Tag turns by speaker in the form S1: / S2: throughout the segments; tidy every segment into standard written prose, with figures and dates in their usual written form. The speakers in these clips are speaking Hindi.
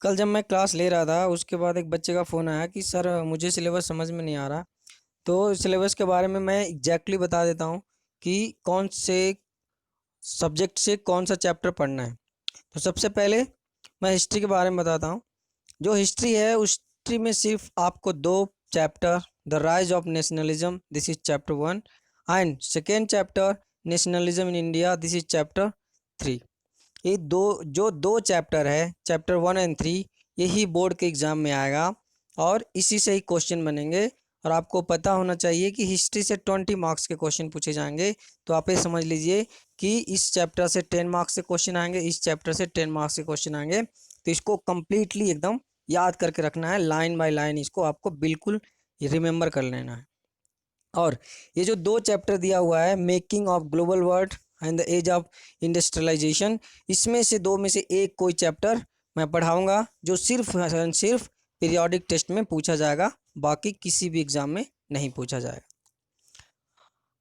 S1: कल जब मैं क्लास ले रहा था उसके बाद एक बच्चे का फ़ोन आया कि सर मुझे सिलेबस समझ में नहीं आ रहा। तो सिलेबस के बारे में मैं एग्जैक्टली बता देता हूँ कि कौन से सब्जेक्ट से कौन सा चैप्टर पढ़ना है। तो सबसे पहले मैं हिस्ट्री के बारे में बताता हूँ। जो हिस्ट्री है उस हिस्ट्री में सिर्फ आपको दो chapter, the rise of nationalism, this is chapter 1, and second chapter, nationalism in India, this is chapter 3। ये दो चैप्टर है, चैप्टर 1 और 3, यही बोर्ड के एग्ज़ाम में आएगा और इसी से ही क्वेश्चन बनेंगे। और आपको पता होना चाहिए कि हिस्ट्री से 20 मार्क्स के क्वेश्चन पूछे जाएंगे। तो आप ये समझ लीजिए कि इस चैप्टर से 10 मार्क्स के क्वेश्चन आएंगे, इस चैप्टर से 10 मार्क्स के क्वेश्चन आएंगे। तो इसको कम्प्लीटली एकदम याद करके रखना है, लाइन बाय लाइन इसको आपको बिल्कुल रिमेंबर कर लेना है। और ये जो दो चैप्टर दिया हुआ है, making of global world and the age of industrialisation, इसमें से दो में से एक कोई चैप्टर मैं पढ़ाऊंगा जो सिर्फ सिर्फ पीरियोडिक टेस्ट में पूछा जाएगा, बाकी किसी भी एग्जाम में नहीं पूछा जाएगा।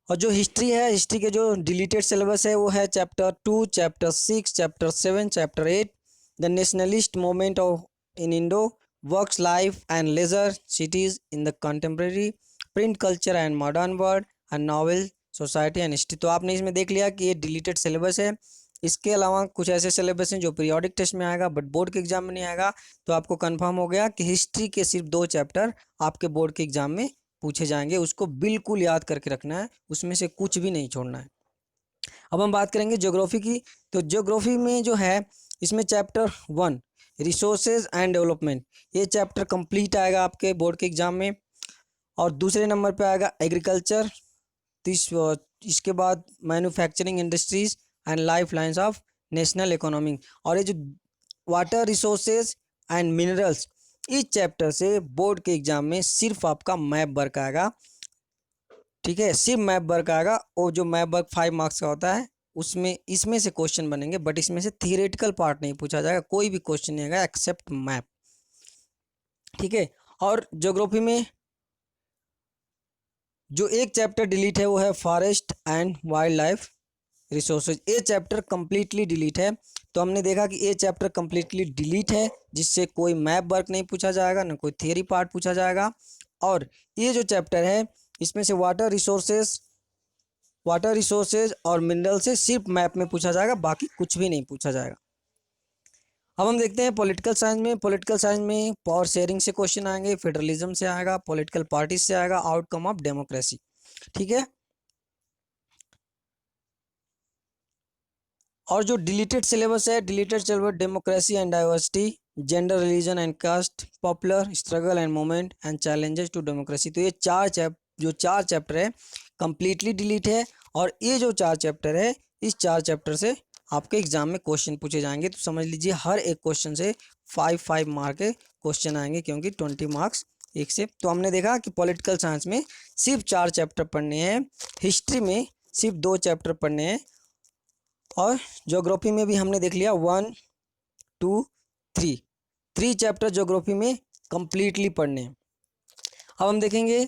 S1: और जो हिस्ट्री है, हिस्ट्री के जो डिलीटेड सिलेबस है वो है chapter 2, chapter 6, chapter 7, chapter 8, the nationalist movement of in Indo, works life and leisure cities in the contemporary, print culture and modern world, and novel, society and history. तो आपने इसमें देख लिया कि ये डिलीटेड सिलेबस है। इसके अलावा कुछ ऐसे सिलेबस हैं जो पीरियोडिक टेस्ट में आएगा बट बोर्ड के एग्जाम में नहीं आएगा। तो आपको कंफर्म हो गया कि हिस्ट्री के सिर्फ दो चैप्टर आपके बोर्ड के एग्जाम में पूछे जाएंगे, उसको बिल्कुल याद करके रखना है, उसमें से कुछ भी नहीं छोड़ना है। अब हम बात करेंगे ज्योग्राफी की। तो ज्योग्राफी में जो है, इसमें चैप्टर 1, रिसोर्सेज एंड डेवलपमेंट, ये चैप्टर कंप्लीट आएगा आपके बोर्ड के एग्जाम में। और दूसरे नंबर पे आएगा एग्रीकल्चर, इसके बाद manufacturing industries and life lines of national economy. और ये जो वाटर रिसोर्सेज एंड मिनरल्स, इस चैप्टर से बोर्ड के एग्जाम में सिर्फ आपका मैप वर्क आएगा। ठीक है, सिर्फ मैप वर्क आएगा। और जो मैप वर्क 5 मार्क्स का होता है उसमें इसमें से क्वेश्चन बनेंगे, बट इसमें से थियोरेटिकल पार्ट नहीं पूछा जाएगा, कोई भी क्वेश्चन नहीं आएगा एक्सेप्ट मैप। ठीक है। और ज्योग्राफी में जो एक चैप्टर डिलीट है वो है forest and wild life resources, ये चैप्टर कम्प्लीटली डिलीट है। तो हमने देखा कि ये चैप्टर कम्प्लीटली डिलीट है, जिससे कोई मैप वर्क नहीं पूछा जाएगा, ना कोई थियरी पार्ट पूछा जाएगा। और ये जो चैप्टर है इसमें से वाटर रिसोर्सेज और मिनरल से सिर्फ मैप में पूछा जाएगा, बाकी कुछ भी नहीं पूछा जाएगा। अब हम देखते हैं पॉलिटिकल साइंस में। पॉलिटिकल साइंस में पावर शेयरिंग से क्वेश्चन आएंगे, फेडरलिज्म से आएगा, पॉलिटिकल पार्टी से आएगा, आउटकम ऑफ डेमोक्रेसी। ठीक है। और जो डिलीटेड सिलेबस है, deleted syllabus democracy and diversity, gender, religion and caste, popular struggle and movement and challenges to democracy. तो ये चार चैप्टर है कंप्लीटली डिलीट है। और ये जो 4 चैप्टर है, इस 4 चैप्टर से आपके एग्जाम में क्वेश्चन पूछे जाएंगे। तो समझ लीजिए हर एक क्वेश्चन से 5 मार्क के क्वेश्चन आएंगे, क्योंकि 20 मार्क्स एक से। तो हमने देखा कि पॉलिटिकल साइंस में सिर्फ 4 चैप्टर पढ़ने हैं, हिस्ट्री में सिर्फ 2 चैप्टर पढ़ने हैं, और ज्योग्राफी में भी हमने देख लिया 1, 2, 3 चैप्टर ज्योग्राफी में कंप्लीटली पढ़ने हैं। अब हम देखेंगे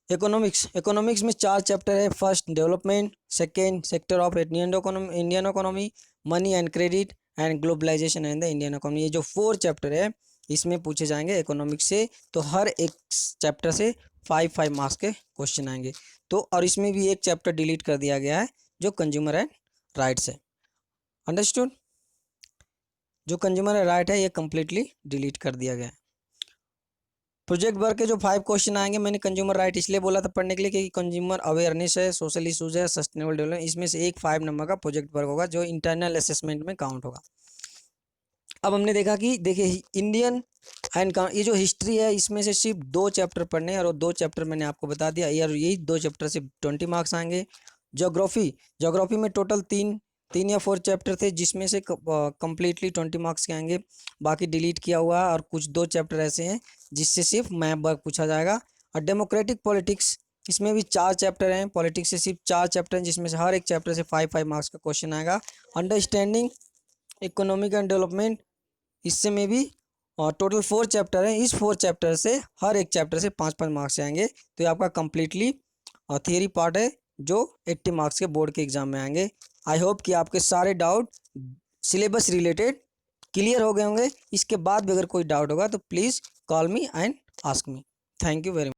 S1: इकोनॉमिक्स में 4 चैप्टर है। First development, second sector of Indian economy, money and credit and globalisation and the Indian economy. ये जो 4 चैप्टर है इसमें पूछे जाएंगे इकोनॉमिक्स से। तो हर एक चैप्टर से 5 मार्क्स के क्वेश्चन आएंगे। तो और इसमें भी एक चैप्टर डिलीट कर दिया गया है जो कंज्यूमर एंड राइट्स है। अंडरस्टूड। जो कंज्यूमर एंड राइट है ये कम्प्लीटली डिलीट कर दिया गया है। प्रोजेक्ट वर्क के जो 5 क्वेश्चन आएंगे, मैंने कंज्यूमर राइट इसलिए बोला था पढ़ने के लिए क्योंकि कंज्यूमर अवेयरनेस है, सोशल इशूज है, सस्टेनेबल डेवलपमेंट, इसमें से एक 5 नंबर का प्रोजेक्ट वर्क होगा जो इंटरनल असेसमेंट में काउंट होगा। अब हमने देखा कि देखिए इंडियन एंड ये जो हिस्ट्री है इसमें से सिर्फ 2 चैप्टर पढ़ने हैं, और 2 चैप्टर मैंने आपको बता दिया यार, यही 2 चैप्टर से 20 मार्क्स आएंगे। ज्योग्राफी में टोटल 3 या 4 चैप्टर थे, जिसमें से कम्प्लीटली 20 मार्क्स के आएंगे, बाकी डिलीट किया हुआ है। और कुछ 2 चैप्टर ऐसे हैं जिससे सिर्फ मैप वर्क पूछा जाएगा। और डेमोक्रेटिक पॉलिटिक्स, इसमें भी 4 चैप्टर हैं, पॉलिटिक्स से सिर्फ 4 चैप्टर हैं, जिसमें से हर एक चैप्टर से 5 मार्क्स का क्वेश्चन आएगा। अंडरस्टैंडिंग इकोनॉमिक एंड डेवलपमेंट, इससे में भी टोटल 4 चैप्टर हैं, इस 4 चैप्टर से हर एक चैप्टर से 5 मार्क्स आएंगे। तो ये आपका कम्प्लीटली थियरी पार्ट है जो 80 मार्क्स के बोर्ड के एग्जाम में आएंगे। आई होप कि आपके सारे डाउट सिलेबस रिलेटेड क्लियर हो गए होंगे। इसके बाद भी अगर कोई डाउट होगा तो please call me and ask me. Thank you very much.